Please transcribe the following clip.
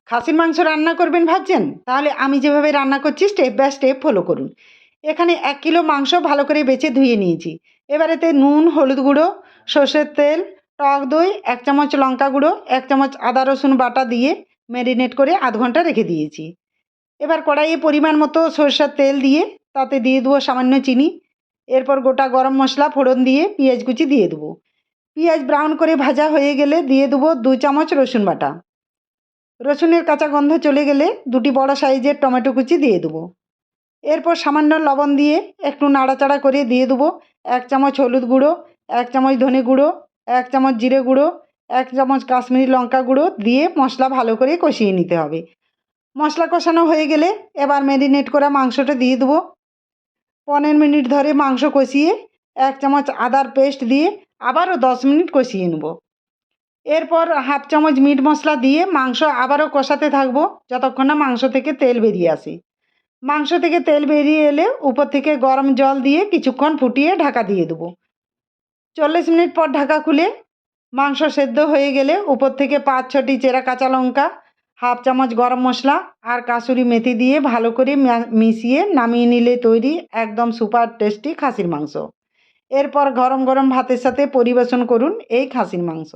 খাসির মাংস রান্না করবেন ভাবছেন? তাহলে আমি যেভাবে রান্না করছি স্টেপ বাই স্টেপ ফলো করুন। এখানে 1 কিলো মাংস ভালো করে বেছে ধুয়ে নিয়েছি। এবার এতে নুন, হলুদ গুঁড়ো, সর্ষের তেল, টক দই, 1 চামচ লঙ্কা গুঁড়ো, 1 চামচ আদা রসুন বাটা দিয়ে ম্যারিনেট করে আধ ঘন্টা রেখে দিয়েছি। এবার কড়াইয়ে পরিমাণ মতো সরষের তেল দিয়ে তাতে দিয়ে দেবো সামান্য চিনি। এরপর গোটা গরম মশলা ফোড়ন দিয়ে পেঁয়াজ কুচি দিয়ে দেবো। পেঁয়াজ ব্রাউন করে ভাজা হয়ে গেলে দিয়ে দেবো 2 চামচ রসুন বাটা। রসুনের কাঁচা গন্ধ চলে গেলে 2টি বড় সাইজের টমেটো কুচি দিয়ে দেবো। এরপর সামান্য লবণ দিয়ে একটু নাড়াচাড়া করে দিয়ে দেবো 1 চামচ হলুদ গুঁড়ো, 1 চামচ ধনে গুঁড়ো, 1 চামচ জিরে গুঁড়ো, 1 চামচ কাশ্মীরি লঙ্কা গুঁড়ো দিয়ে মশলা ভালো করে কষিয়ে নিতে হবে। মশলা কষানো হয়ে গেলে এবার ম্যারিনেট করা মাংসটা দিয়ে দেবো। 15 মিনিট ধরে মাংস কষিয়ে 1 চামচ আদার পেস্ট দিয়ে আবারও 10 মিনিট কষিয়ে নেব। এরপর হাফ চামচ মিট মশলা দিয়ে মাংস আবারও কষাতে থাকবো যতক্ষণ না মাংস থেকে তেল বেরিয়ে আসে। মাংস থেকে তেল বেরিয়ে এলে উপর থেকে গরম জল দিয়ে কিছুক্ষণ ফুটিয়ে ঢাকা দিয়ে দেবো। 40 মিনিট পর ঢাকা খুলে মাংস সেদ্ধ হয়ে গেলে উপর থেকে 5-6টি চেরা কাঁচা লঙ্কা, হাফ চামচ গরম মশলা আর কাসুরি মেথি দিয়ে ভালো করে মিশিয়ে নামিয়ে নিলে তৈরি একদম সুপার টেস্টি খাসির মাংস। এরপর গরম গরম ভাতের সাথে পরিবেশন করুন এই খাসির মাংস।